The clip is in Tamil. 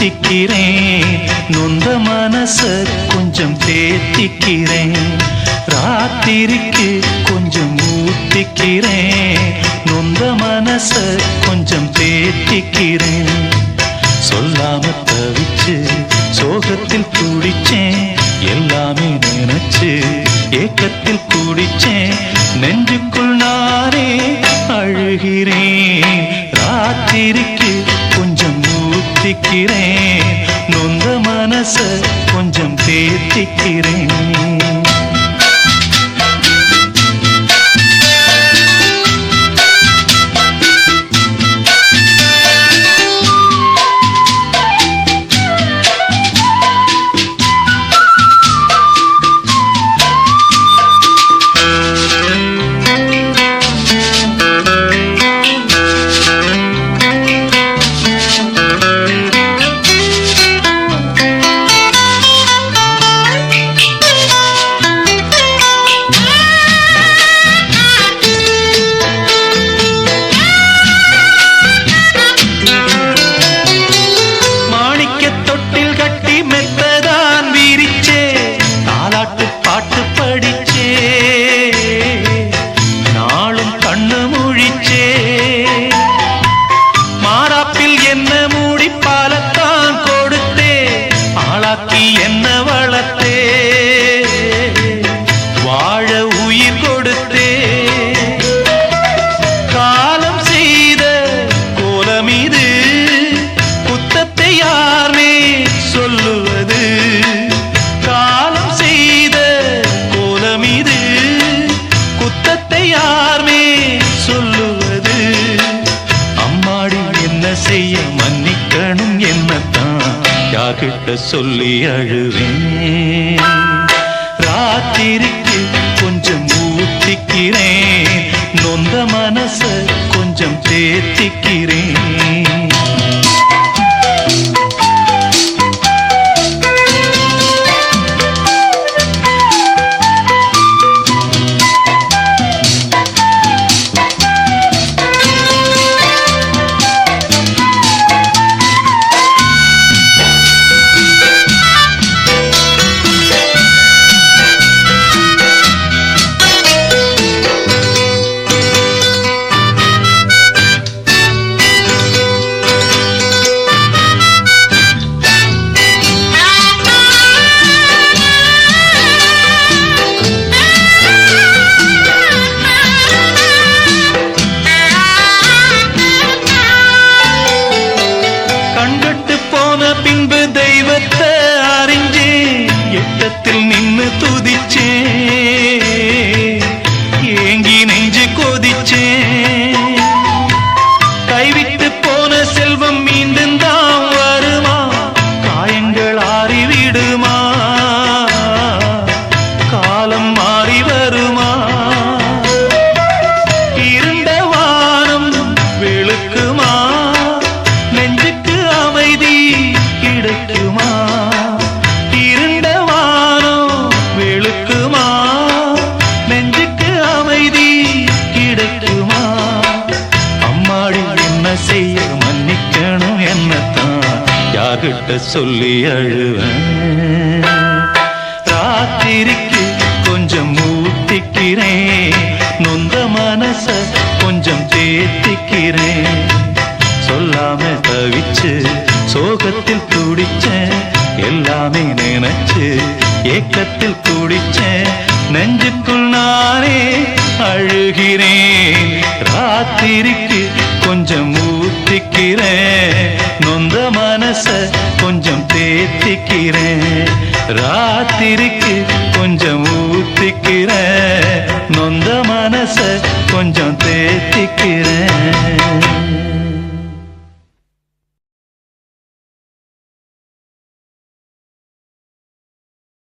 ஊத்திக்கிறேன், நொந்த மனச கொஞ்சம் தேத்திக்கிறேன். ராத்திரிக்கு கொஞ்சம் ஊத்திக்கிறேன், நொந்த மனச கொஞ்சம் தேத்திக்கிறேன். சொல்லாம தவிச்சு சோகத்தில் துடிச்சேன், எல்லாமே நினைச்சு ஏக்கத்தில் குடிச்சேன். நெஞ்சுக்குள் நானே அழுகிறேன். ராத்திரிக்கு கொஞ்சம் ஊத்திக்கிறேன், நொந்த மனச கொஞ்சம் தேத்திக்கிறேன். என்ன வளர்த்தே வாழ உயிர் கொடுத்தே. காலம் செய்த கோலம் இது, குத்தத்தை யாரே சொல்லுவது. காலம் செய்த கோலம் இது, குத்தத்தை யாரே சொல்லுவது. அம்மாடி என்ன செய்ய மன்னிக்கணும் என்னத்தான் யார்கிட்ட சொல்லி அழுவேன். ராத்திரிக்கு கொஞ்சம் ஊத்திக்கிறேன், நொந்த மனச கொஞ்சம் தேத்திக்கிறேன். பின்பு தெய்வத்தை அறிஞ்சே எட்டத்தில் நின்னு துதிச்சே, ஏங்கி நெஞ்சு கொதிச்சே. கைவிட்டு போன செல்வம் மீண்டும் தான் வருமா, காயங்கள் ஆறிவிடுமா, காலம் மாறி வருமா. இருண்ட வானம் வெளுக்குமா, நெஞ்சுக்கு அமைதி கிடைக்குமா. இருண்ட வானம் வெளுக்குமா, நெஞ்சுக்கு அமைதி கிடைக்குமா. அம்மாடி என்ன செய்ய மன்னிக்கணும் என்னத்தான் யார்கிட்ட சொல்லி அழுவேன். ராத்திரிக்கு கொஞ்சம் ஊத்திக்கிறேன், நொந்த மனச கொஞ்சம் தேத்திக்கிறேன். சொல்லாம தவிச்சு சோகத்தில் துடிச்சேன், எல்லாமே நினைச்சு ஏக்கத்தில் குடிச்சேன். நெஞ்சுக்குள் நானே அழுகிறேன். ராத்திரிக்கு கொஞ்சம் ஊத்திக்கிறேன், நொந்த மனச கொஞ்சம் தேத்திக்கிறேன். ராத்திரிக்கு கொஞ்சம்